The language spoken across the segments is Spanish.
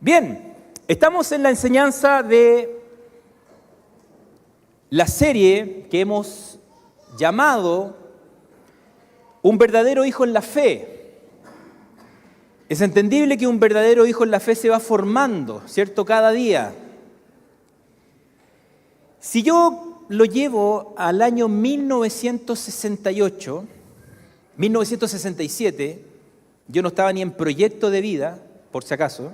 Bien, estamos en la enseñanza de la serie que hemos llamado Un verdadero hijo en la fe. Es entendible que un verdadero hijo en la fe se va formando, ¿cierto? Cada día. Si yo lo llevo al año 1968, 1967, yo no estaba ni en proyecto de vida, por si acaso.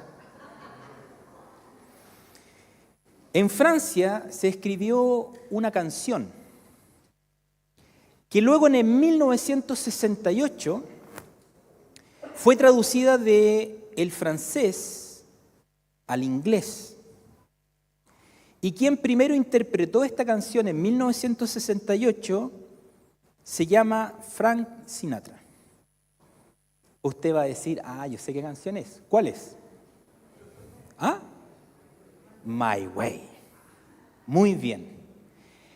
En Francia se escribió una canción que luego en el 1968 fue traducida del francés al inglés. Y quien primero interpretó esta canción en 1968 se llama Frank Sinatra. Usted va a decir, yo sé qué canción es. ¿Cuál es? My Way. Muy bien.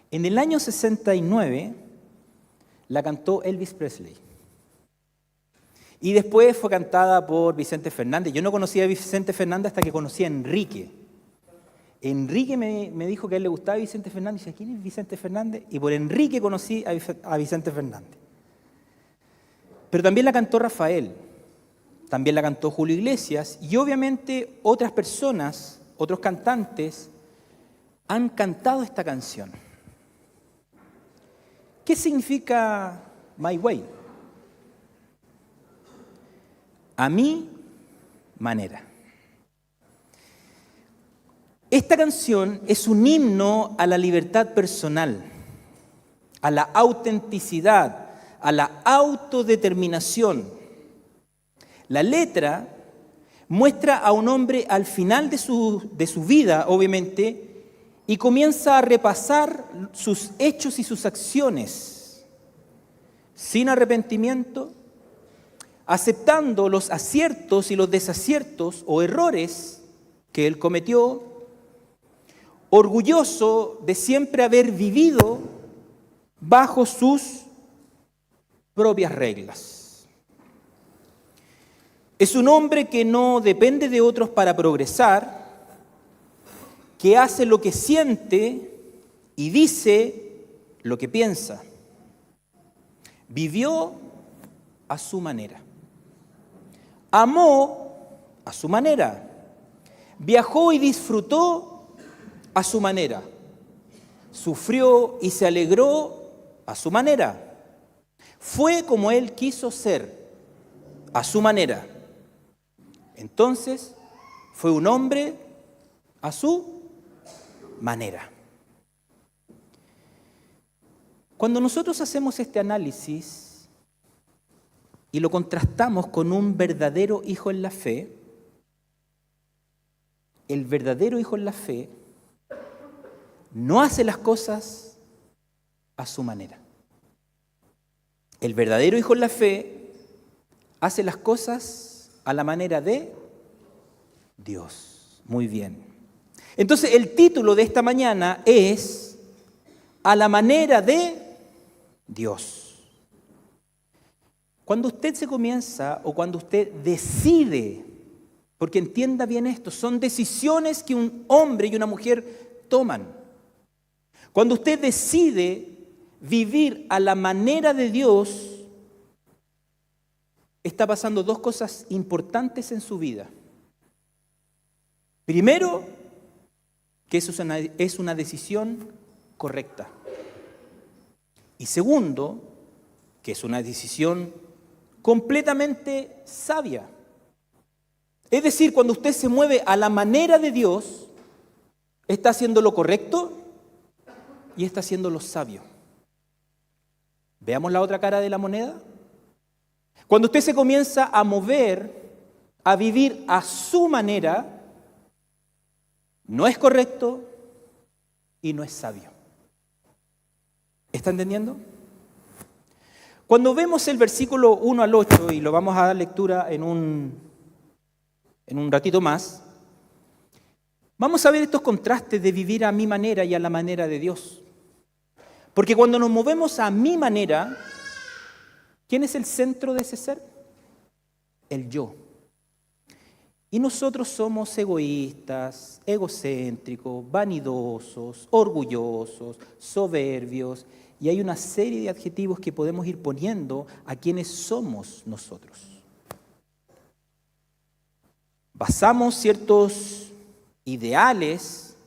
En el año 69 la cantó Elvis Presley. Y después fue cantada por Vicente Fernández. Yo no conocía a Vicente Fernández hasta que conocí a Enrique. Enrique me dijo que a él le gustaba Vicente Fernández. Y dije, ¿quién es Vicente Fernández? Y por Enrique conocí a Vicente Fernández. Pero también la cantó Rafael. También la cantó Julio Iglesias. Y obviamente otras personas, otros cantantes, han cantado esta canción. ¿Qué significa My Way? A mi manera. Esta canción es un himno a la libertad personal, a la autenticidad, a la autodeterminación. La letra muestra a un hombre al final de su vida, obviamente, y comienza a repasar sus hechos y sus acciones, sin arrepentimiento, aceptando los aciertos y los desaciertos o errores que él cometió, orgulloso de siempre haber vivido bajo sus propias reglas. Es un hombre que no depende de otros para progresar, que hace lo que siente y dice lo que piensa. Vivió a su manera. Amó a su manera. Viajó y disfrutó a su manera. Sufrió y se alegró a su manera. Fue como él quiso ser, a su manera. Entonces, fue un hombre a su manera. Cuando nosotros hacemos este análisis y lo contrastamos con un verdadero hijo en la fe, el verdadero hijo en la fe no hace las cosas a su manera. El verdadero hijo en la fe hace las cosas a la manera de Dios. Muy bien. Entonces, el título de esta mañana es A la manera de Dios. Cuando usted se comienza o cuando usted decide, porque entienda bien esto, son decisiones que un hombre y una mujer toman. Cuando usted decide vivir a la manera de Dios, está pasando dos cosas importantes en su vida. Primero, que eso es una decisión correcta. Y segundo, que es una decisión completamente sabia. Es decir, cuando usted se mueve a la manera de Dios, está haciendo lo correcto y está haciendo lo sabio. Veamos la otra cara de la moneda. Cuando usted se comienza a mover, a vivir a su manera, no es correcto y no es sabio. ¿Está entendiendo? Cuando vemos el versículo 1 al 8, y lo vamos a dar lectura en un ratito más, vamos a ver estos contrastes de vivir a mi manera y a la manera de Dios. Porque cuando nos movemos a mi manera, ¿quién es el centro de ese ser? El yo. Y nosotros somos egoístas, egocéntricos, vanidosos, orgullosos, soberbios, y hay una serie de adjetivos que podemos ir poniendo a quienes somos nosotros. Basamos ciertos ideales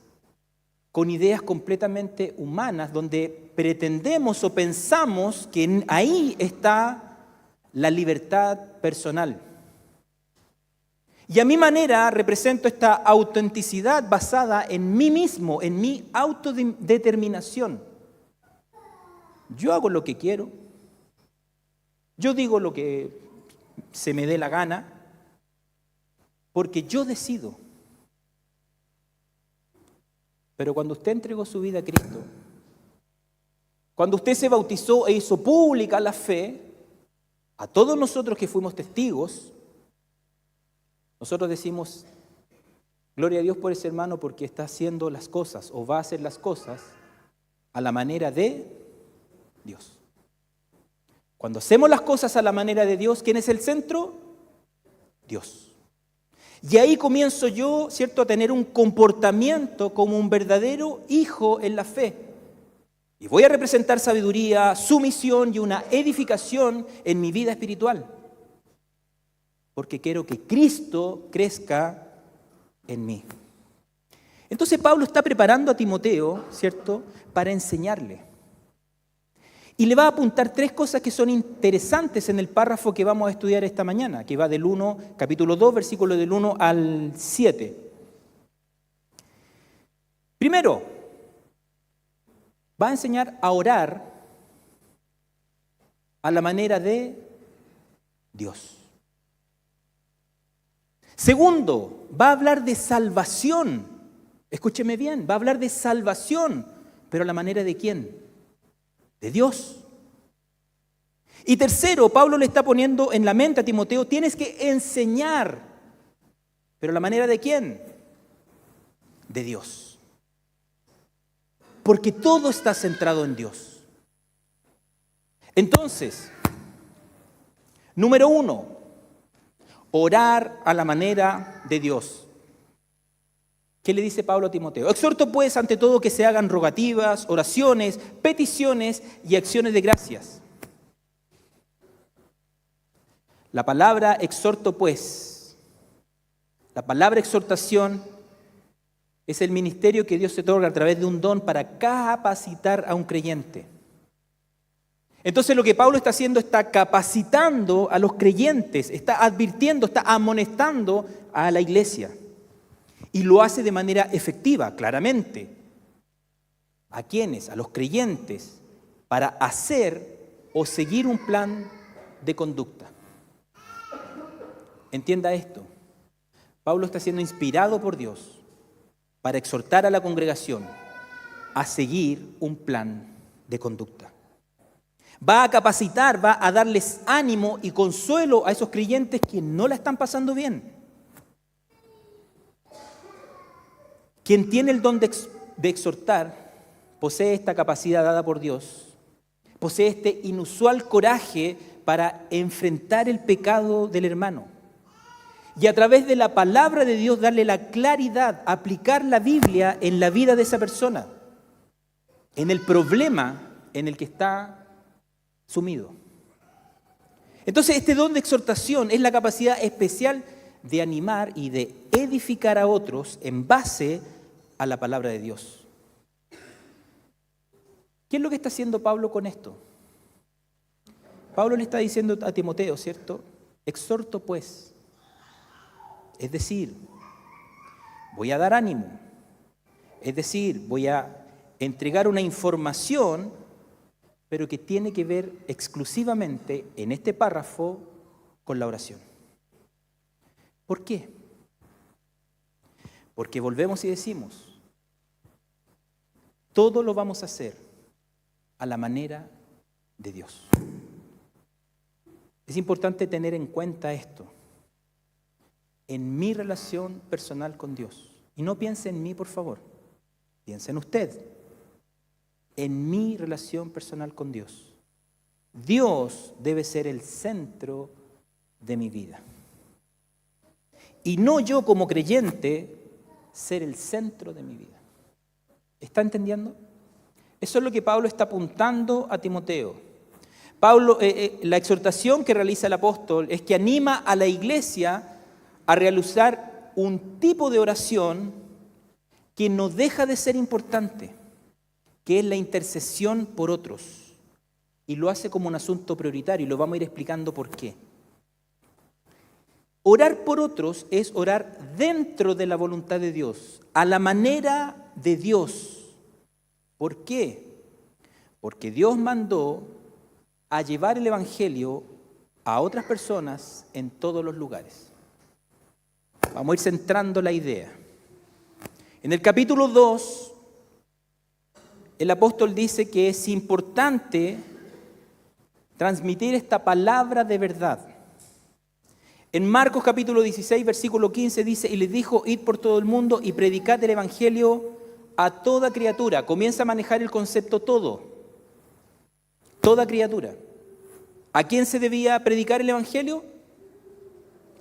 con ideas completamente humanas, donde pretendemos o pensamos que ahí está la libertad personal. Y a mi manera represento esta autenticidad basada en mí mismo, en mi autodeterminación. Yo hago lo que quiero, yo digo lo que se me dé la gana, porque yo decido. Pero cuando usted entregó su vida a Cristo, cuando usted se bautizó e hizo pública la fe, a todos nosotros que fuimos testigos, nosotros decimos, gloria a Dios por ese hermano porque está haciendo las cosas o va a hacer las cosas a la manera de Dios. Cuando hacemos las cosas a la manera de Dios, ¿quién es el centro? Dios. Y ahí comienzo yo, ¿cierto?, a tener un comportamiento como un verdadero hijo en la fe. Y voy a representar sabiduría, sumisión y una edificación en mi vida espiritual. Porque quiero que Cristo crezca en mí. Entonces Pablo está preparando a Timoteo, ¿cierto?, para enseñarle. Y le va a apuntar 3 cosas que son interesantes en el párrafo que vamos a estudiar esta mañana, que va del 1, capítulo 2, versículo del 1 al 7. Primero, va a enseñar a orar a la manera de Dios. Segundo, va a hablar de salvación. Escúcheme bien, va a hablar de salvación, pero a la manera de ¿quién? De Dios. Y tercero, Pablo le está poniendo en la mente a Timoteo, tienes que enseñar, pero a la manera de ¿quién? De Dios. Porque todo está centrado en Dios. Entonces, número 1, orar a la manera de Dios. ¿Qué le dice Pablo a Timoteo? Exhorto pues ante todo que se hagan rogativas, oraciones, peticiones y acciones de gracias. La palabra exhorto pues, la palabra exhortación es el ministerio que Dios se otorga a través de un don para capacitar a un creyente. Entonces lo que Pablo está haciendo está capacitando a los creyentes, está advirtiendo, está amonestando a la iglesia. Y lo hace de manera efectiva, claramente. ¿A quiénes? A los creyentes, para hacer o seguir un plan de conducta. Entienda esto. Pablo está siendo inspirado por Dios para exhortar a la congregación a seguir un plan de conducta. Va a capacitar, va a darles ánimo y consuelo a esos creyentes que no la están pasando bien. Quien tiene el don de exhortar, posee esta capacidad dada por Dios, posee este inusual coraje para enfrentar el pecado del hermano. Y a través de la palabra de Dios darle la claridad, aplicar la Biblia en la vida de esa persona, en el problema en el que está sumido. Entonces este don de exhortación es la capacidad especial de animar y de edificar a otros en base a la palabra de Dios. ¿Qué es lo que está haciendo Pablo con esto? Pablo le está diciendo a Timoteo, ¿cierto? Exhorto pues. Es decir, voy a dar ánimo. Es decir, voy a entregar una información, pero que tiene que ver exclusivamente en este párrafo con la oración. ¿Por qué? Porque volvemos y decimos, todo lo vamos a hacer a la manera de Dios. Es importante tener en cuenta esto. En mi relación personal con Dios. Y no piense en mí, por favor. Piense en usted. En mi relación personal con Dios. Dios debe ser el centro de mi vida. y no yo como creyente ser el centro de mi vida. ¿Está entendiendo? Eso es lo que Pablo está apuntando a Timoteo. La exhortación que realiza el apóstol es que anima a la iglesia a realizar un tipo de oración que no deja de ser importante, que es la intercesión por otros. Y lo hace como un asunto prioritario y lo vamos a ir explicando por qué. Orar por otros es orar dentro de la voluntad de Dios, a la manera de Dios. ¿Por qué? Porque Dios mandó a llevar el Evangelio a otras personas en todos los lugares. Vamos a ir centrando la idea. En el capítulo 2, el apóstol dice que es importante transmitir esta palabra de verdad. En Marcos capítulo 16, versículo 15 dice, y les dijo, id por todo el mundo y predicad el Evangelio a toda criatura. Comienza a manejar el concepto todo. Toda criatura. ¿A quién se debía predicar el Evangelio?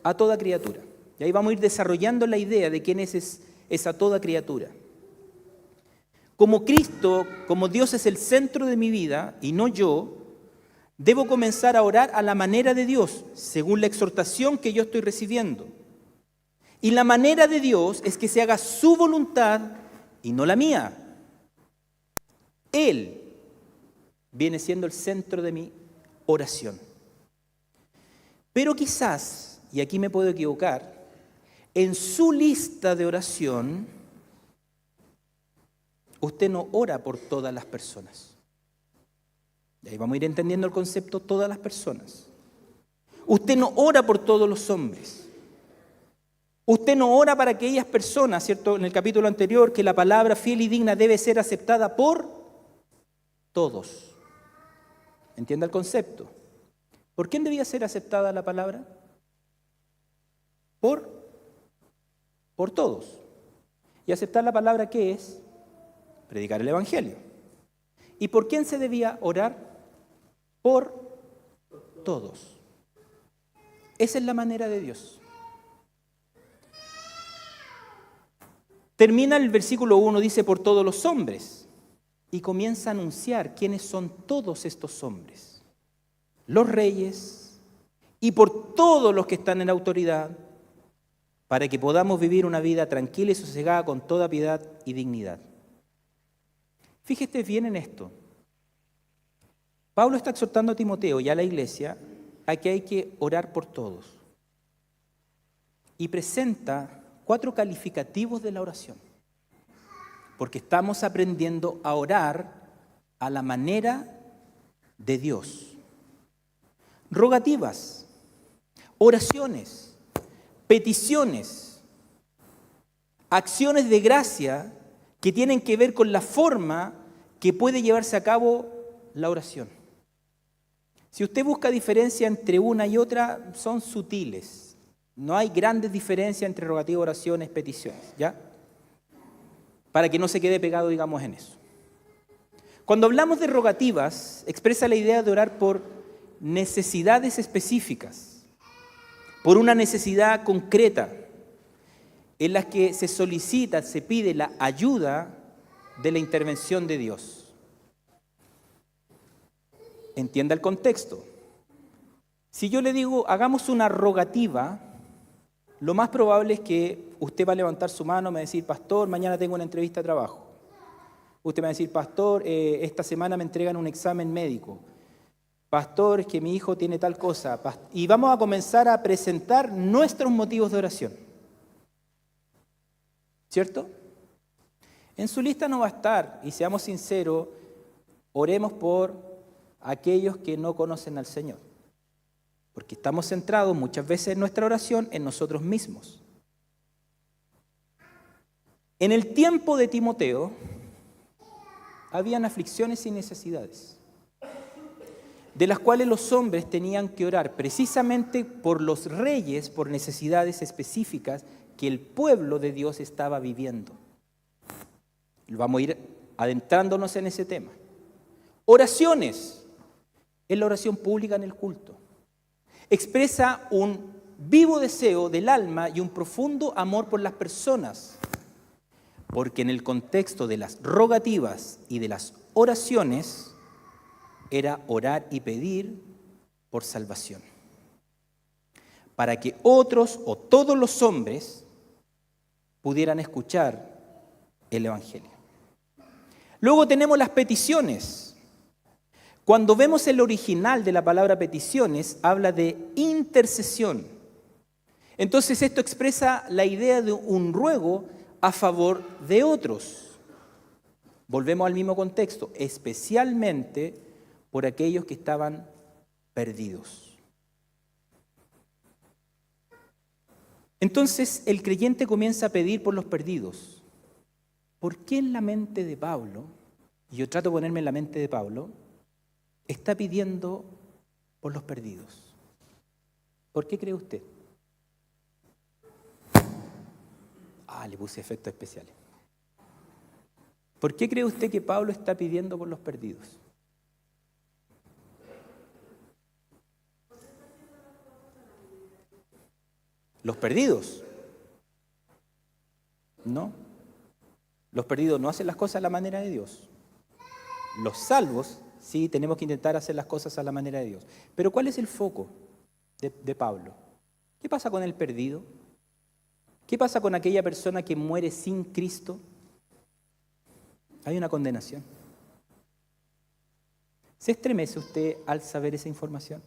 A toda criatura. Y ahí vamos a ir desarrollando la idea de quién es esa toda criatura. Como Cristo, como Dios es el centro de mi vida y no yo, debo comenzar a orar a la manera de Dios, según la exhortación que yo estoy recibiendo. Y la manera de Dios es que se haga su voluntad y no la mía. Él viene siendo el centro de mi oración. Pero quizás, y aquí me puedo equivocar, en su lista de oración, usted no ora por todas las personas. Y ahí vamos a ir entendiendo el concepto todas las personas. Usted no ora por todos los hombres. Usted no ora para aquellas personas, ¿cierto? En el capítulo anterior, que la palabra fiel y digna debe ser aceptada por todos. ¿Entiende el concepto? ¿Por quién debía ser aceptada la palabra? Por todos. ¿Y aceptar la palabra qué es? Predicar el Evangelio. ¿Y por quién se debía orar? Por todos. Esa es la manera de Dios. Termina el versículo 1, dice por todos los hombres, y comienza a anunciar quiénes son todos estos hombres. Los reyes y por todos los que están en autoridad, para que podamos vivir una vida tranquila y sosegada con toda piedad y dignidad. Fíjate bien en esto. Pablo está exhortando a Timoteo y a la iglesia a que hay que orar por todos. Y presenta 4 calificativos de la oración. Porque estamos aprendiendo a orar a la manera de Dios. Rogativas, oraciones, peticiones, acciones de gracia que tienen que ver con la forma que puede llevarse a cabo la oración. Si usted busca diferencia entre una y otra, son sutiles. No hay grandes diferencias entre rogativas, oraciones, peticiones, ¿ya? Para que no se quede pegado, digamos, en eso. Cuando hablamos de rogativas, expresa la idea de orar por necesidades específicas, por una necesidad concreta, en las que se solicita, se pide la ayuda de la intervención de Dios. Entienda el contexto. Si yo le digo, hagamos una rogativa, lo más probable es que usted va a levantar su mano y me va a decir, pastor, mañana tengo una entrevista de trabajo. Usted me va a decir, pastor, esta semana me entregan un examen médico. Pastor, es que mi hijo tiene tal cosa. Y vamos a comenzar a presentar nuestros motivos de oración. ¿Cierto? En su lista no va a estar, y seamos sinceros, oremos por aquellos que no conocen al Señor. Porque estamos centrados muchas veces en nuestra oración en nosotros mismos. En el tiempo de Timoteo, habían aflicciones y necesidades, de las cuales los hombres tenían que orar precisamente por los reyes, por necesidades específicas que el pueblo de Dios estaba viviendo. Vamos a ir adentrándonos en ese tema. Oraciones. Es la oración pública en el culto. Expresa un vivo deseo del alma y un profundo amor por las personas, porque en el contexto de las rogativas y de las oraciones era orar y pedir por salvación, para que otros o todos los hombres pudieran escuchar el Evangelio. Luego tenemos las peticiones. Cuando vemos el original de la palabra peticiones, habla de intercesión. Entonces esto expresa la idea de un ruego a favor de otros. Volvemos al mismo contexto, especialmente por aquellos que estaban perdidos. Entonces el creyente comienza a pedir por los perdidos. ¿Por qué en la mente de Pablo, y yo trato de ponerme en la mente de Pablo, está pidiendo por los perdidos? ¿Por qué cree usted? Le puse efectos especiales. ¿Por qué cree usted que Pablo está pidiendo por los perdidos? ¿Los perdidos? No. Los perdidos no hacen las cosas a la manera de Dios. Los salvos, sí, tenemos que intentar hacer las cosas a la manera de Dios. Pero ¿cuál es el foco de Pablo? ¿Qué pasa con el perdido? ¿Qué pasa con aquella persona que muere sin Cristo? Hay una condenación. ¿Se estremece usted al saber esa información?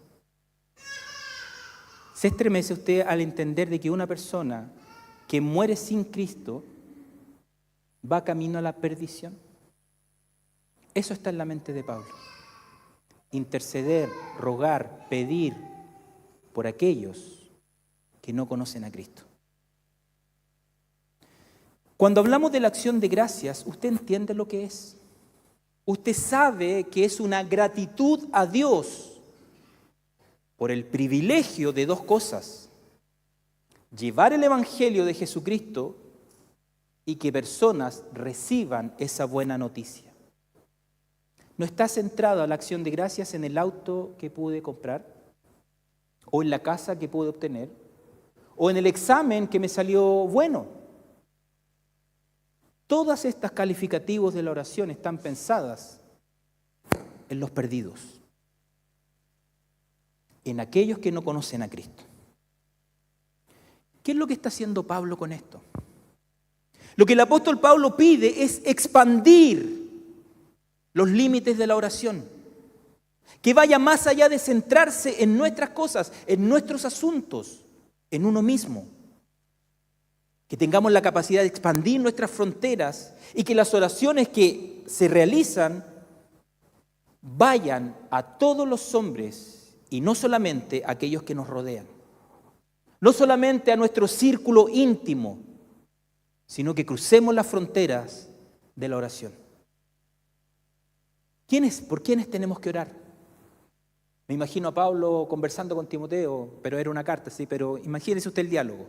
¿Se estremece usted al entender de que una persona que muere sin Cristo va camino a la perdición? Eso está en la mente de Pablo. Interceder, rogar, pedir por aquellos que no conocen a Cristo. Cuando hablamos de la acción de gracias, ¿usted entiende lo que es? Usted sabe que es una gratitud a Dios por el privilegio de dos cosas: llevar el Evangelio de Jesucristo y que personas reciban esa buena noticia. ¿No está centrado a la acción de gracias en el auto que pude comprar? ¿O en la casa que pude obtener? ¿O en el examen que me salió bueno? Todas estas calificativos de la oración están pensadas en los perdidos, en aquellos que no conocen a Cristo. ¿Qué es lo que está haciendo Pablo con esto? Lo que el apóstol Pablo pide es expandir los límites de la oración, que vaya más allá de centrarse en nuestras cosas, en nuestros asuntos, en uno mismo. Que tengamos la capacidad de expandir nuestras fronteras y que las oraciones que se realizan vayan a todos los hombres y no solamente a aquellos que nos rodean. No solamente a nuestro círculo íntimo, sino que crucemos las fronteras de la oración. ¿Por quiénes tenemos que orar? Me imagino a Pablo conversando con Timoteo, pero era una carta, sí, pero imagínese usted el diálogo.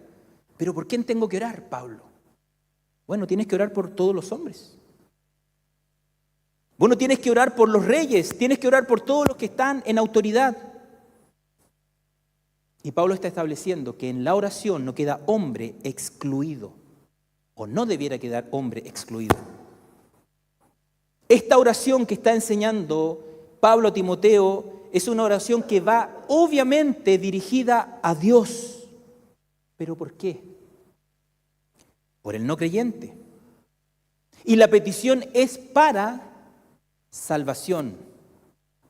¿Pero por quién tengo que orar, Pablo? Bueno, tienes que orar por todos los hombres. Bueno, tienes que orar por los reyes, tienes que orar por todos los que están en autoridad. Y Pablo está estableciendo que en la oración no queda hombre excluido, o no debiera quedar hombre excluido. Esta oración que está enseñando Pablo a Timoteo es una oración que va obviamente dirigida a Dios. ¿Pero por qué? Por el no creyente. Y la petición es para salvación,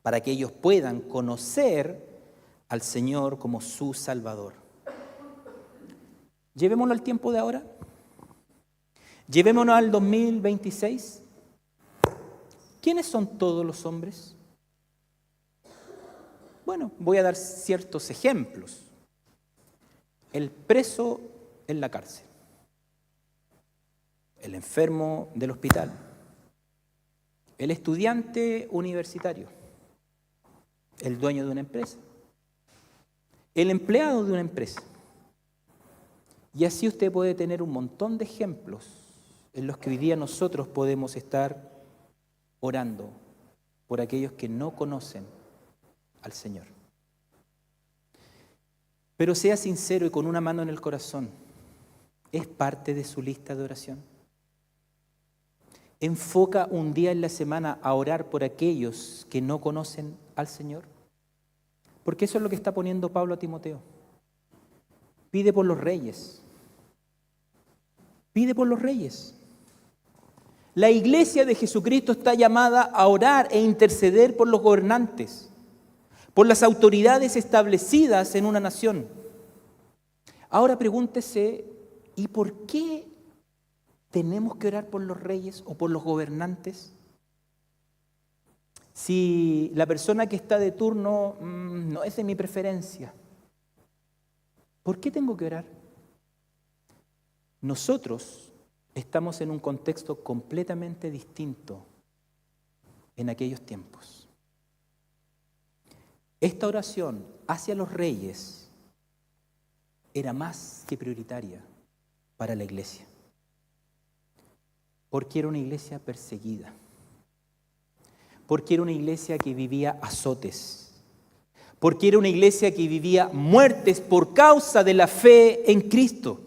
para que ellos puedan conocer al Señor como su Salvador. Llevémonos al tiempo de ahora. Llevémonos al 2026. ¿Quiénes son todos los hombres? Bueno, voy a dar ciertos ejemplos. El preso en la cárcel, el enfermo del hospital, el estudiante universitario, el dueño de una empresa, el empleado de una empresa. Y así usted puede tener un montón de ejemplos en los que hoy día nosotros podemos estar orando por aquellos que no conocen al Señor. Pero sea sincero y con una mano en el corazón, ¿es parte de su lista de oración? ¿Enfoca un día en la semana a orar por aquellos que no conocen al Señor? Porque eso es lo que está poniendo Pablo a Timoteo. Pide por los reyes. Pide por los reyes. La iglesia de Jesucristo está llamada a orar e interceder por los gobernantes, por las autoridades establecidas en una nación. Ahora pregúntese, ¿y por qué tenemos que orar por los reyes o por los gobernantes? Si la persona que está de turno no es de mi preferencia, ¿por qué tengo que orar? Nosotros estamos en un contexto completamente distinto en aquellos tiempos. Esta oración hacia los reyes era más que prioritaria para la iglesia, porque era una iglesia perseguida, porque era una iglesia que vivía azotes, porque era una iglesia que vivía muertes por causa de la fe en Cristo.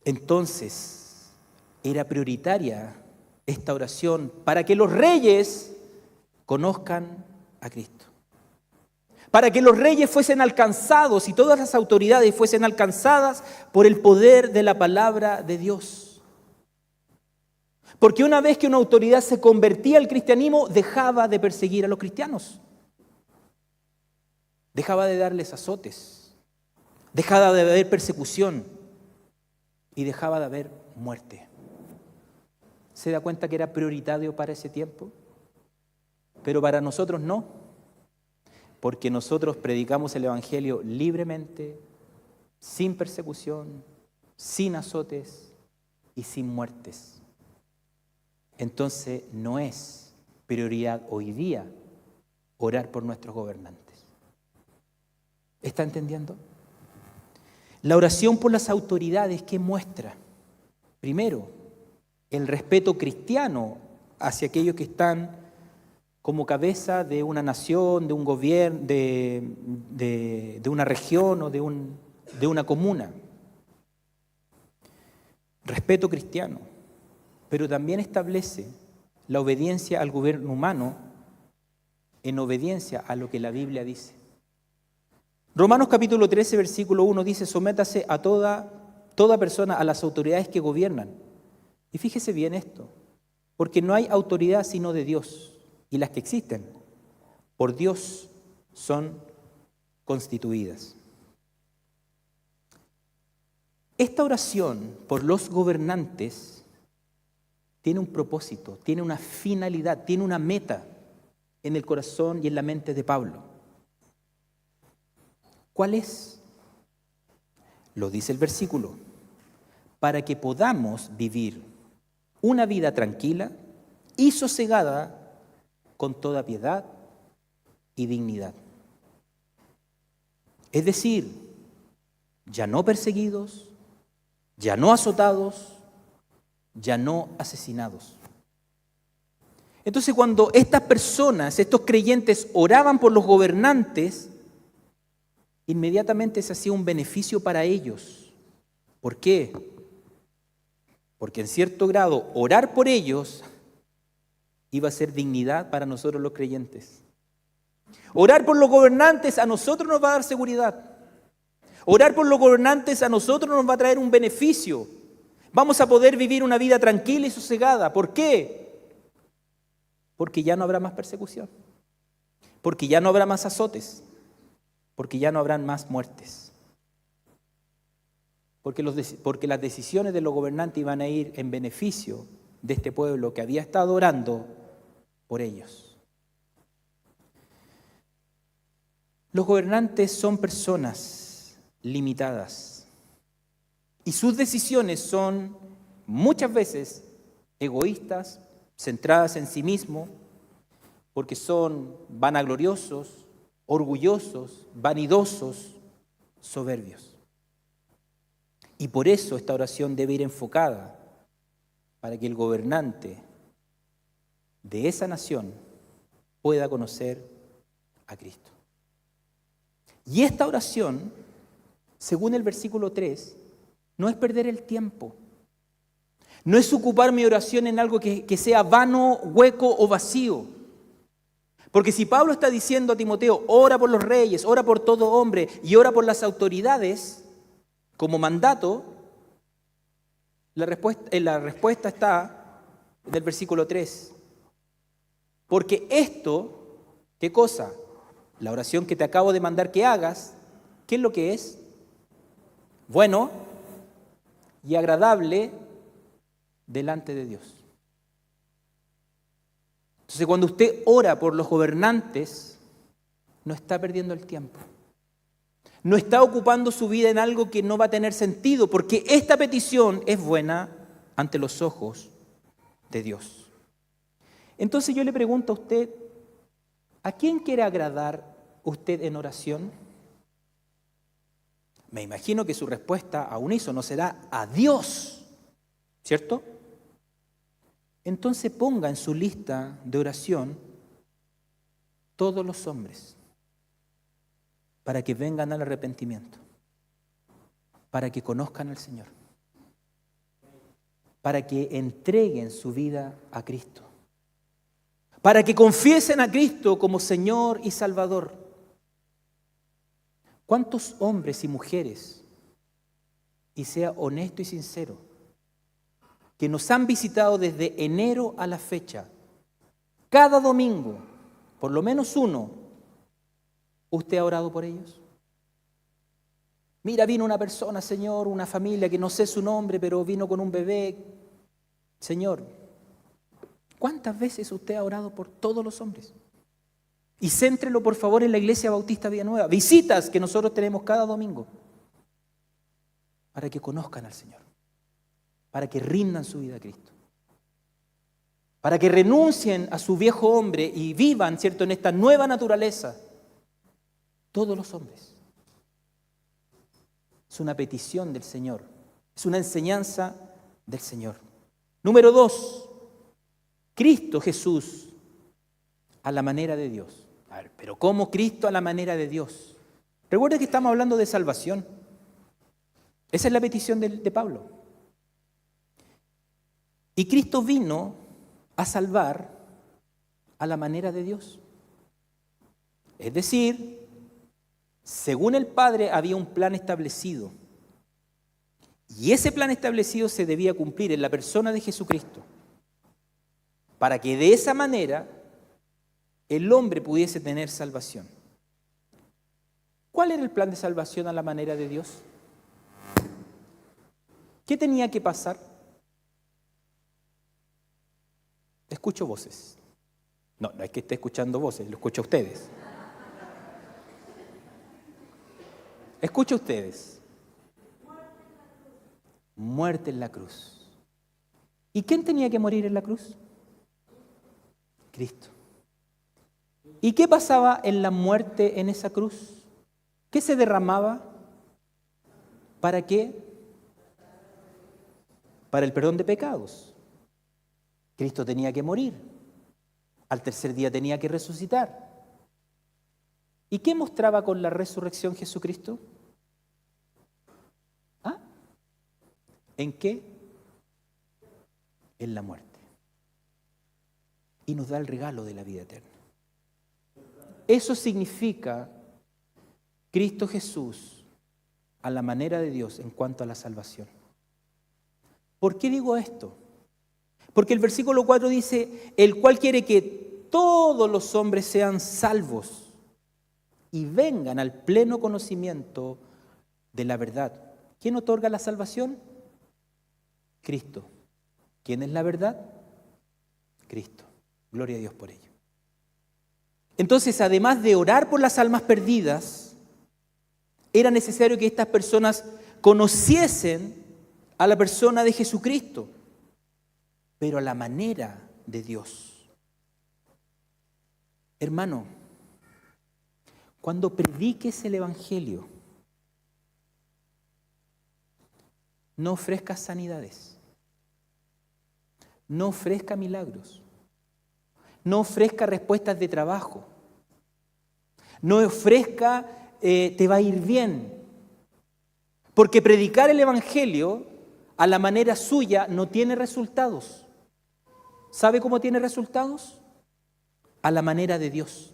Entonces, era prioritaria esta oración para que los reyes conozcan a Cristo. Para que los reyes fuesen alcanzados y todas las autoridades fuesen alcanzadas por el poder de la palabra de Dios. Porque una vez que una autoridad se convertía al cristianismo, dejaba de perseguir a los cristianos. Dejaba de darles azotes. Dejaba de haber persecución. Y dejaba de haber muerte. ¿Se da cuenta que era prioritario para ese tiempo? Pero para nosotros no, porque nosotros predicamos el Evangelio libremente, sin persecución, sin azotes y sin muertes. Entonces no es prioridad hoy día orar por nuestros gobernantes. ¿Está entendiendo? La oración por las autoridades, ¿qué muestra? Primero, el respeto cristiano hacia aquellos que están como cabeza de una nación, de un gobierno, de una región o de una comuna. Respeto cristiano, pero también establece la obediencia al gobierno humano en obediencia a lo que la Biblia dice. Romanos capítulo 13, versículo 1 dice: sométase a toda persona a las autoridades que gobiernan. Y fíjese bien esto, porque no hay autoridad sino de Dios, y las que existen por Dios son constituidas. Esta oración por los gobernantes tiene un propósito, tiene una finalidad, tiene una meta en el corazón y en la mente de Pablo. ¿Cuál es? Lo dice el versículo: para que podamos vivir una vida tranquila y sosegada con toda piedad y dignidad. Es decir, ya no perseguidos, ya no azotados, ya no asesinados. Entonces, cuando estas personas, estos creyentes, oraban por los gobernantes, inmediatamente se hacía un beneficio para ellos. ¿Por qué? Porque en cierto grado orar por ellos iba a ser dignidad para nosotros los creyentes. Orar por los gobernantes a nosotros nos va a dar seguridad. Orar por los gobernantes a nosotros nos va a traer un beneficio. Vamos a poder vivir una vida tranquila y sosegada. ¿Por qué? Porque ya no habrá más persecución. Porque ya no habrá más azotes. Porque ya no habrán más muertes. Porque las decisiones de los gobernantes iban a ir en beneficio de este pueblo que había estado orando por ellos. Los gobernantes son personas limitadas y sus decisiones son muchas veces egoístas, centradas en sí mismos, porque son vanagloriosos, orgullosos, vanidosos, soberbios. Y por eso esta oración debe ir enfocada para que el gobernante de esa nación pueda conocer a Cristo. Y esta oración, según el versículo 3, no es perder el tiempo. No es ocupar mi oración en algo que sea vano, hueco o vacío. Porque si Pablo está diciendo a Timoteo, ora por los reyes, ora por todo hombre y ora por las autoridades como mandato, la respuesta está en el versículo 3. Porque esto, ¿qué cosa? La oración que te acabo de mandar que hagas, ¿qué es lo que es? Bueno y agradable delante de Dios. Entonces, cuando usted ora por los gobernantes, no está perdiendo el tiempo. No está ocupando su vida en algo que no va a tener sentido, porque esta petición es buena ante los ojos de Dios. Entonces yo le pregunto a usted, ¿a quién quiere agradar usted en oración? Me imagino que su respuesta a unísono será a Dios, ¿cierto? Entonces ponga en su lista de oración todos los hombres para que vengan al arrepentimiento, para que conozcan al Señor, para que entreguen su vida a Cristo, para que confiesen a Cristo como Señor y Salvador. ¿Cuántos hombres y mujeres, y sea honesto y sincero, que nos han visitado desde enero a la fecha, cada domingo, por lo menos uno, usted ha orado por ellos? Mira, vino una persona, Señor, una familia que no sé su nombre, pero vino con un bebé. Señor, ¿cuántas veces usted ha orado por todos los hombres? Y céntrelo, por favor, en la Iglesia Bautista Villanueva. Visitas que nosotros tenemos cada domingo para que conozcan al Señor, para que rindan su vida a Cristo, para que renuncien a su viejo hombre y vivan, ¿cierto?, en esta nueva naturaleza. Todos los hombres. Es una petición del Señor, es una enseñanza del Señor. Número 2, Cristo Jesús a la manera de Dios. A ver, pero ¿cómo Cristo a la manera de Dios? Recuerda que estamos hablando de salvación. Esa es la petición de Pablo. Y Cristo vino a salvar a la manera de Dios. Es decir, según el Padre había un plan establecido. Y ese plan establecido se debía cumplir en la persona de Jesucristo, para que de esa manera el hombre pudiese tener salvación. ¿Cuál era el plan de salvación a la manera de Dios? ¿Qué tenía que pasar? Escucho voces. No es que esté escuchando voces, lo escucho a ustedes. Escucho a ustedes. Muerte en la cruz. ¿Y quién tenía que morir en la cruz? Cristo. ¿Y qué pasaba en la muerte en esa cruz? ¿Qué se derramaba? ¿Para qué? Para el perdón de pecados. Cristo tenía que morir. Al tercer día tenía que resucitar. ¿Y qué mostraba con la resurrección Jesucristo? ¿Ah? ¿En qué? En la muerte. Y nos da el regalo de la vida eterna. Eso significa Cristo Jesús a la manera de Dios en cuanto a la salvación. ¿Por qué digo esto? Porque el versículo 4 dice, el cual quiere que todos los hombres sean salvos y vengan al pleno conocimiento de la verdad. ¿Quién otorga la salvación? Cristo. ¿Quién es la verdad? Cristo. Gloria a Dios por ello. Entonces, además de orar por las almas perdidas, era necesario que estas personas conociesen a la persona de Jesucristo, pero a la manera de Dios. Hermano, cuando prediques el Evangelio, no ofrezcas sanidades, no ofrezca milagros, no ofrezca respuestas de trabajo, no ofrezca te va a ir bien. Porque predicar el Evangelio a la manera suya no tiene resultados. ¿Sabe cómo tiene resultados? A la manera de Dios.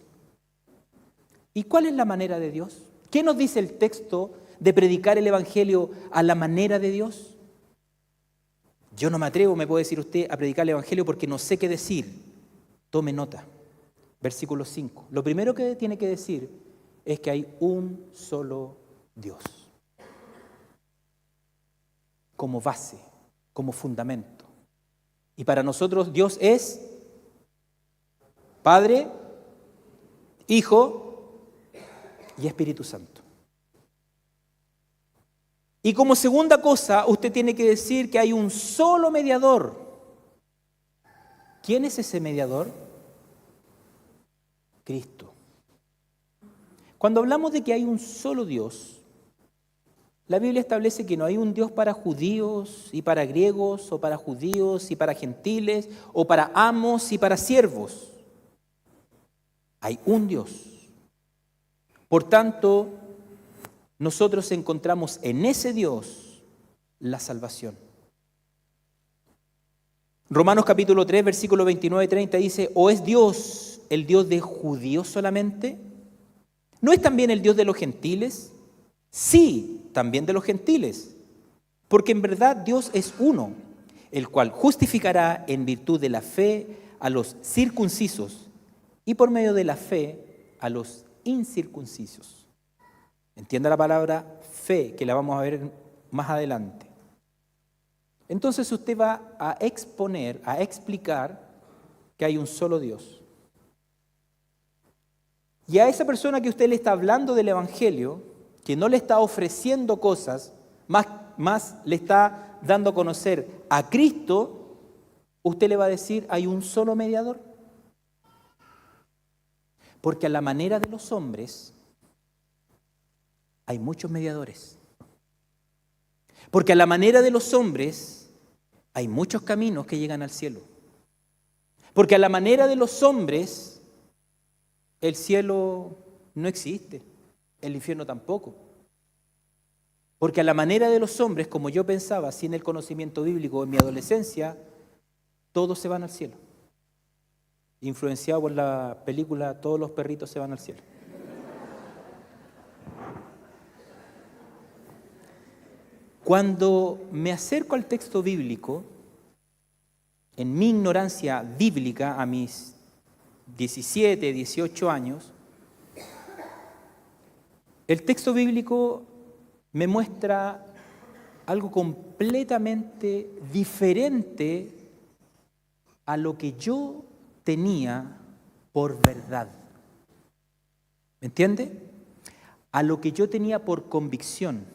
¿Y cuál es la manera de Dios? ¿Qué nos dice el texto de predicar el Evangelio a la manera de Dios? Yo no me atrevo, me puede decir usted, a predicar el Evangelio porque no sé qué decir. Tome nota. Versículo 5. Lo primero que tiene que decir es que hay un solo Dios. Como base, como fundamento. Y para nosotros Dios es Padre, Hijo y Espíritu Santo. Y como segunda cosa, usted tiene que decir que hay un solo mediador. ¿Quién es ese mediador? Cristo. Cuando hablamos de que hay un solo Dios, la Biblia establece que no hay un Dios para judíos y para griegos, o para judíos y para gentiles, o para amos y para siervos. Hay un Dios. Por tanto, nosotros encontramos en ese Dios la salvación. Romanos capítulo 3, versículo 29 y 30 dice, ¿o es Dios el Dios de judíos solamente? ¿No es también el Dios de los gentiles? Sí, también de los gentiles, porque en verdad Dios es uno, el cual justificará en virtud de la fe a los circuncisos y por medio de la fe a los incircuncisos. Entienda la palabra fe, que la vamos a ver más adelante. Entonces usted va a exponer, a explicar que hay un solo Dios. Y a esa persona que usted le está hablando del Evangelio, que no le está ofreciendo cosas, más le está dando a conocer a Cristo, usted le va a decir, hay un solo mediador. Porque a la manera de los hombres hay muchos mediadores. Porque a la manera de los hombres hay muchos caminos que llegan al cielo. Porque a la manera de los hombres el cielo no existe, el infierno tampoco. Porque a la manera de los hombres, como yo pensaba, sin el conocimiento bíblico en mi adolescencia, todos se van al cielo. Influenciado por la película Todos los perritos se van al cielo. Cuando me acerco al texto bíblico, en mi ignorancia bíblica, a mis 17, 18 años, el texto bíblico me muestra algo completamente diferente a lo que yo tenía por verdad. ¿Me entiende? A lo que yo tenía por convicción.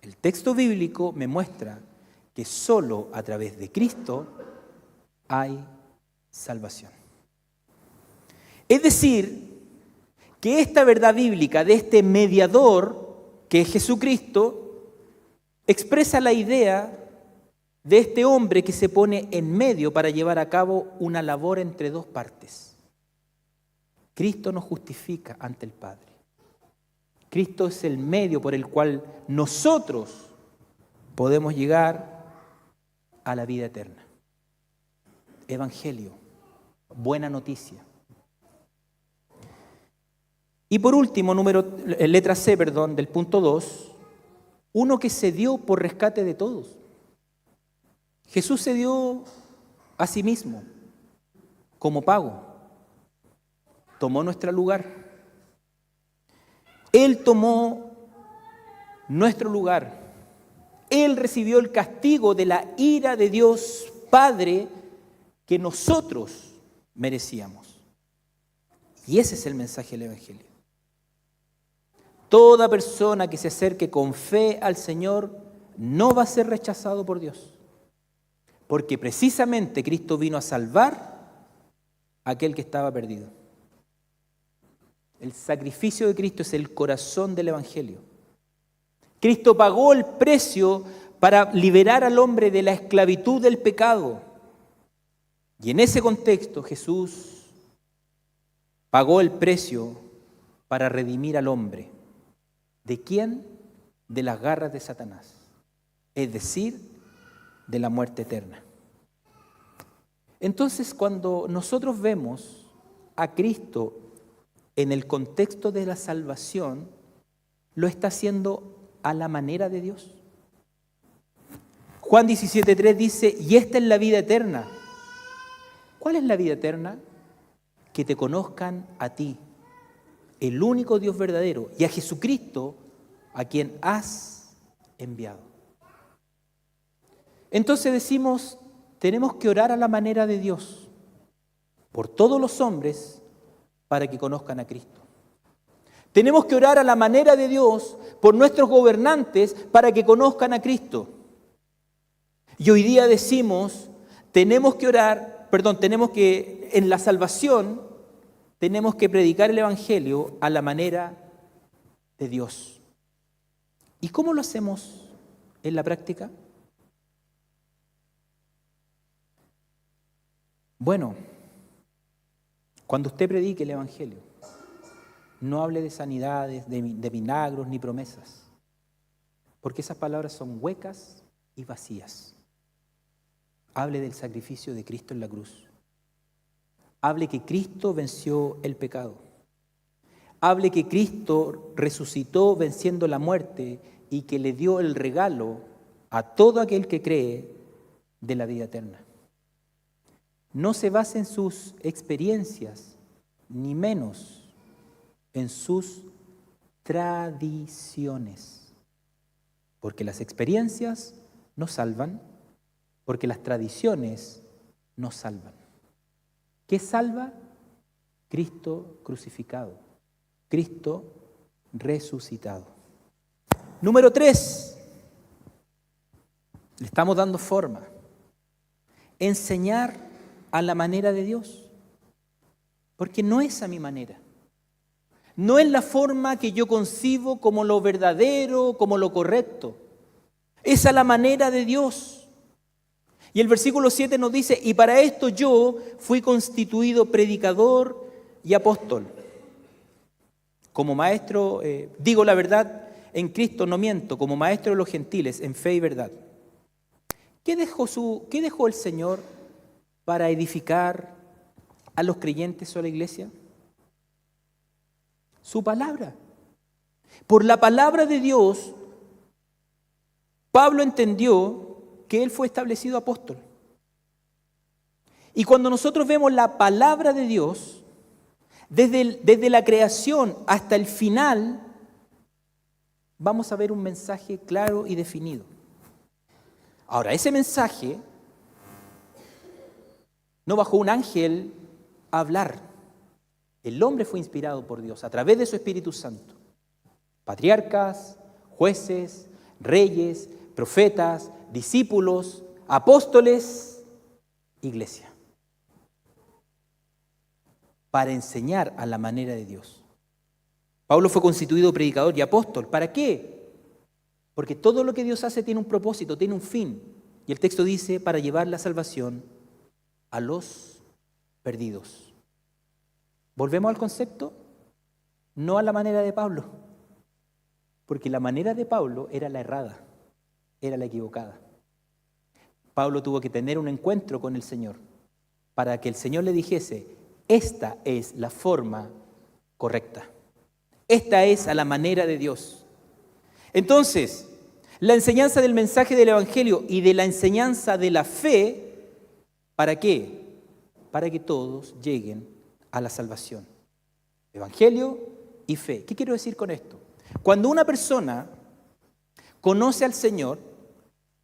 El texto bíblico me muestra que solo a través de Cristo hay salvación. Es decir, que esta verdad bíblica de este mediador, que es Jesucristo, expresa la idea de este hombre que se pone en medio para llevar a cabo una labor entre dos partes. Cristo nos justifica ante el Padre. Cristo es el medio por el cual nosotros podemos llegar a la vida eterna. Evangelio, buena noticia. Y por último, letra C, del punto 2, uno que se dio por rescate de todos. Jesús se dio a sí mismo como pago. Tomó nuestro lugar. Él tomó nuestro lugar. Él recibió el castigo de la ira de Dios Padre que nosotros merecíamos. Y ese es el mensaje del Evangelio. Toda persona que se acerque con fe al Señor no va a ser rechazado por Dios. Porque precisamente Cristo vino a salvar a aquel que estaba perdido. El sacrificio de Cristo es el corazón del Evangelio. Cristo pagó el precio para liberar al hombre de la esclavitud del pecado. Y en ese contexto Jesús pagó el precio para redimir al hombre. ¿De quién? De las garras de Satanás, es decir, de la muerte eterna. Entonces, cuando nosotros vemos a Cristo en el contexto de la salvación, lo está haciendo a la manera de Dios. Juan 17:3 dice, y esta es la vida eterna. ¿Cuál es la vida eterna? Que te conozcan a ti, el único Dios verdadero, y a Jesucristo, a quien has enviado. Entonces decimos, tenemos que orar a la manera de Dios, por todos los hombres, para que conozcan a Cristo. Tenemos que orar a la manera de Dios por nuestros gobernantes para que conozcan a Cristo. Y hoy día decimos, tenemos que en la salvación, tenemos que predicar el Evangelio a la manera de Dios. ¿Y cómo lo hacemos en la práctica? Bueno, cuando usted predique el Evangelio, no hable de sanidades, de milagros ni promesas, porque esas palabras son huecas y vacías. Hable del sacrificio de Cristo en la cruz. Hable que Cristo venció el pecado. Hable que Cristo resucitó venciendo la muerte y que le dio el regalo a todo aquel que cree de la vida eterna. No se base en sus experiencias, ni menos en sus tradiciones, porque las experiencias nos salvan, porque las tradiciones nos salvan. ¿Qué salva? Cristo crucificado, Cristo resucitado. Número 3, le estamos dando forma. Enseñar a la manera de Dios, porque no es a mi manera. No es la forma que yo concibo como lo verdadero, como lo correcto. Es a la manera de Dios. Y el versículo 7 nos dice, y para esto yo fui constituido predicador y apóstol. Como maestro, digo la verdad, en Cristo no miento, como maestro de los gentiles, en fe y verdad. ¿Qué dejó el Señor para edificar a los creyentes o a la iglesia? Su palabra. Por la palabra de Dios, Pablo entendió que él fue establecido apóstol. Y cuando nosotros vemos la palabra de Dios, desde la creación hasta el final, vamos a ver un mensaje claro y definido. Ahora, ese mensaje no bajó un ángel a hablar. El hombre fue inspirado por Dios a través de su Espíritu Santo. Patriarcas, jueces, reyes, profetas, discípulos, apóstoles, iglesia. Para enseñar a la manera de Dios. Pablo fue constituido predicador y apóstol. ¿Para qué? Porque todo lo que Dios hace tiene un propósito, tiene un fin. Y el texto dice, para llevar la salvación a los perdidos. ¿Volvemos al concepto? No a la manera de Pablo. Porque la manera de Pablo era la errada, era la equivocada. Pablo tuvo que tener un encuentro con el Señor para que el Señor le dijese, esta es la forma correcta. Esta es a la manera de Dios. Entonces, la enseñanza del mensaje del Evangelio y de la enseñanza de la fe, ¿para qué? Para que todos lleguen a la salvación. Evangelio y fe. ¿Qué quiero decir con esto? Cuando una persona conoce al Señor,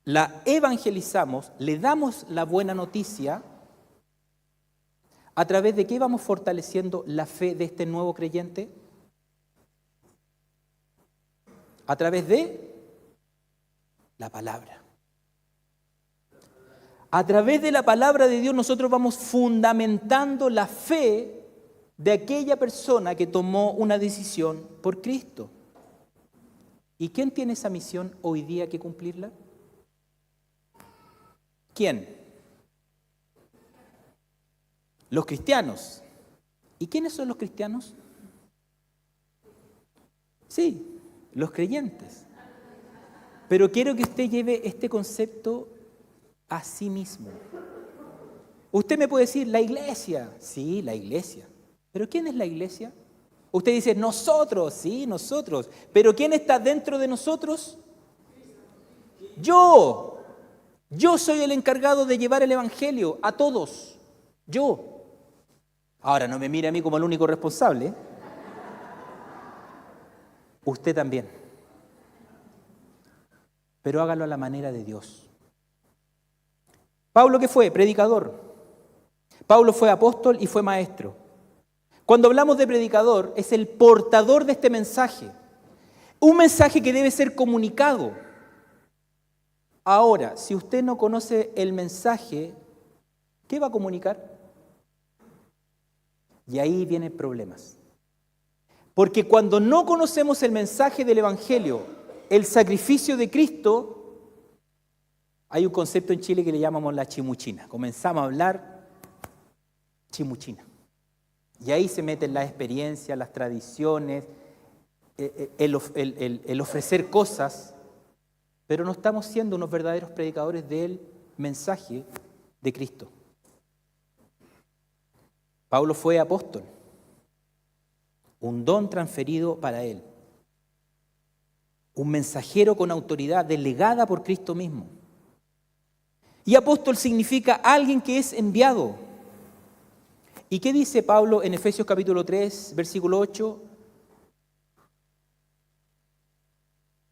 la evangelizamos, le damos la buena noticia, ¿a través de qué vamos fortaleciendo la fe de este nuevo creyente? A través de la palabra. A través de la palabra de Dios nosotros vamos fundamentando la fe de aquella persona que tomó una decisión por Cristo. ¿Y quién tiene esa misión hoy día que cumplirla? ¿Quién? Los cristianos. ¿Y quiénes son los cristianos? Sí, los creyentes. Pero quiero que usted lleve este concepto a sí mismo. Usted me puede decir, la iglesia. Sí, la iglesia. ¿Pero quién es la iglesia? Usted dice, nosotros. Sí, nosotros. ¿Pero quién está dentro de nosotros? Yo. Yo soy el encargado de llevar el evangelio a todos. Yo. Ahora, no me mire a mí como el único responsable. Usted también. Pero hágalo a la manera de Dios. Pablo, ¿qué fue? Predicador. Pablo fue apóstol y fue maestro. Cuando hablamos de predicador, es el portador de este mensaje. Un mensaje que debe ser comunicado. Ahora, si usted no conoce el mensaje, ¿qué va a comunicar? Y ahí vienen problemas. Porque cuando no conocemos el mensaje del Evangelio, el sacrificio de Cristo, hay un concepto en Chile que le llamamos la chimuchina. Comenzamos a hablar chimuchina. Y ahí se meten las experiencias, las tradiciones, el ofrecer cosas, pero no estamos siendo unos verdaderos predicadores del mensaje de Cristo. Pablo fue apóstol, un don transferido para él, un mensajero con autoridad delegada por Cristo mismo. Y apóstol significa alguien que es enviado. ¿Y qué dice Pablo en Efesios capítulo 3, versículo 8?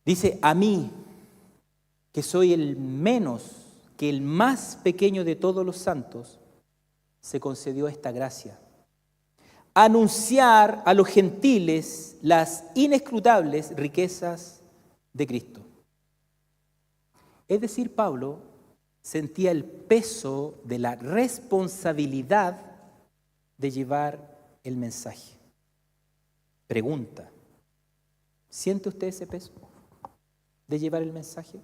Dice, a mí, que soy el menos, que el más pequeño de todos los santos, se concedió esta gracia. Anunciar a los gentiles las inescrutables riquezas de Cristo. Es decir, Pablo sentía el peso de la responsabilidad de llevar el mensaje. Pregunta, ¿siente usted ese peso de llevar el mensaje?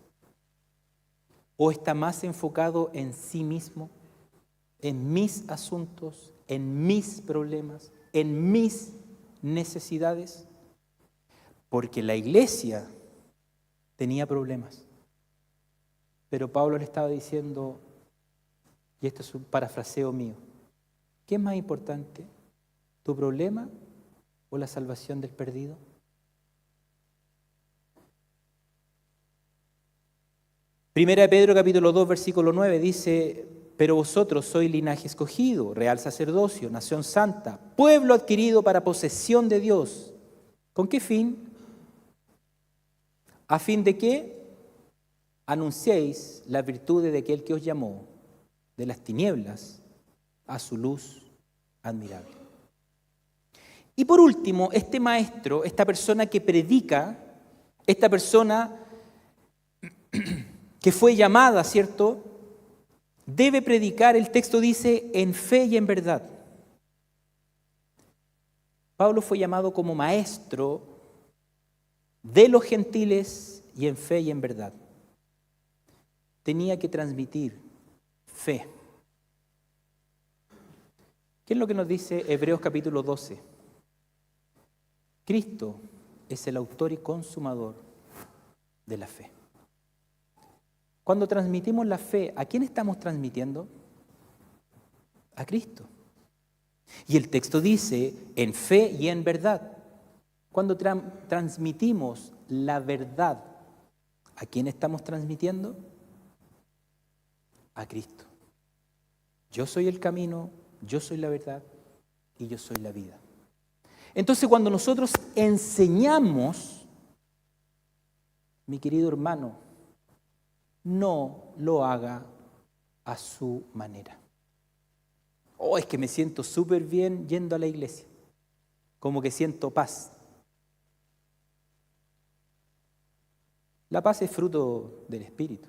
¿O está más enfocado en sí mismo, en mis asuntos, en mis problemas, en mis necesidades? Porque la iglesia tenía problemas. Pero Pablo le estaba diciendo, y esto es un parafraseo mío, ¿qué es más importante? ¿Tu problema o la salvación del perdido? Primera de Pedro capítulo 2 versículo 9 dice, pero vosotros sois linaje escogido, real sacerdocio, nación santa, pueblo adquirido para posesión de Dios. ¿Con qué fin? A fin de que anunciéis las virtudes de aquel que os llamó de las tinieblas a su luz admirable. Y por último, este maestro, esta persona que predica, esta persona que fue llamada, ¿cierto?, debe predicar, el texto dice, en fe y en verdad. Pablo fue llamado como maestro de los gentiles y en fe y en verdad. Tenía que transmitir fe. ¿Qué es lo que nos dice Hebreos capítulo 12? Cristo es el autor y consumador de la fe. Cuando transmitimos la fe, ¿a quién estamos transmitiendo? A Cristo. Y el texto dice, en fe y en verdad. Cuando transmitimos la verdad, ¿a quién estamos transmitiendo? A Cristo. Yo soy el camino, yo soy la verdad y yo soy la vida. Entonces, cuando nosotros enseñamos, mi querido hermano, no lo haga a su manera. Oh, es que me siento súper bien yendo a la iglesia. Como que siento paz. La paz es fruto del Espíritu.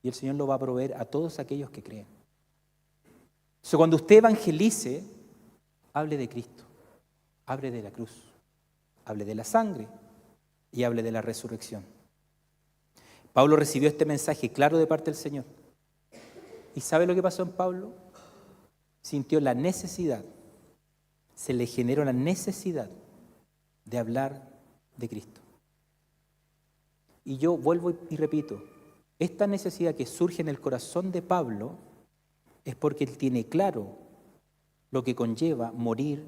Y el Señor lo va a proveer a todos aquellos que creen. Entonces, cuando usted evangelice, hable de Cristo. Hable de la cruz. Hable de la sangre. Y hable de la resurrección. Pablo recibió este mensaje claro de parte del Señor. ¿Y sabe lo que pasó en Pablo? Sintió la necesidad, se le generó la necesidad de hablar de Cristo. Y yo vuelvo y repito, esta necesidad que surge en el corazón de Pablo es porque él tiene claro lo que conlleva morir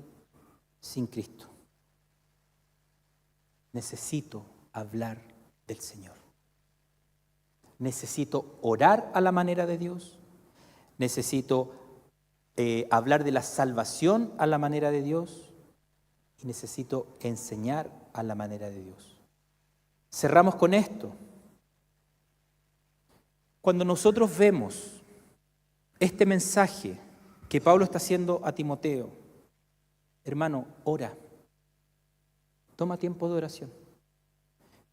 sin Cristo. Necesito hablar del Señor. Necesito orar a la manera de Dios. Necesito hablar de la salvación a la manera de Dios. Y necesito enseñar a la manera de Dios. Cerramos con esto. Cuando nosotros vemos este mensaje que Pablo está haciendo a Timoteo, hermano, ora. Toma tiempo de oración.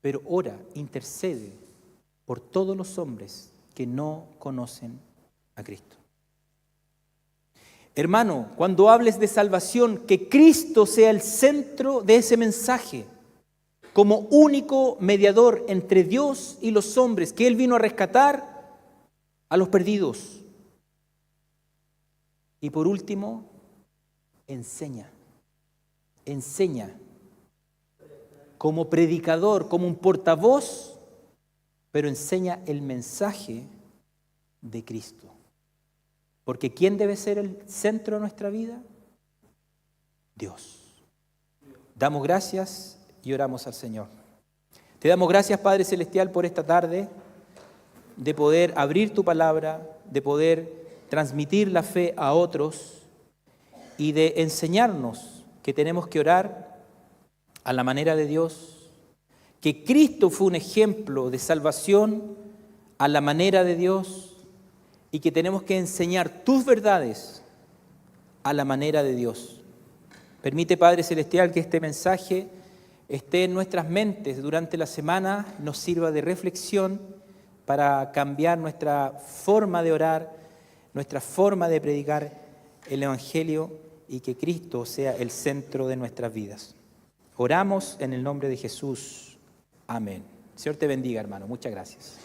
Pero ora, intercede por todos los hombres que no conocen a Cristo. Hermano, cuando hables de salvación, que Cristo sea el centro de ese mensaje, como único mediador entre Dios y los hombres, que Él vino a rescatar a los perdidos. Y por último, enseña como predicador, como un portavoz, pero enseña el mensaje de Cristo. Porque ¿quién debe ser el centro de nuestra vida? Dios. Damos gracias y oramos al Señor. Te damos gracias, Padre Celestial, por esta tarde, de poder abrir tu palabra, de poder transmitir la fe a otros y de enseñarnos que tenemos que orar a la manera de Dios, que Cristo fue un ejemplo de salvación a la manera de Dios y que tenemos que enseñar tus verdades a la manera de Dios. Permite, Padre Celestial, que este mensaje esté en nuestras mentes durante la semana, nos sirva de reflexión para cambiar nuestra forma de orar, nuestra forma de predicar el Evangelio y que Cristo sea el centro de nuestras vidas. Oramos en el nombre de Jesús. Amén. Señor te bendiga, hermano. Muchas gracias.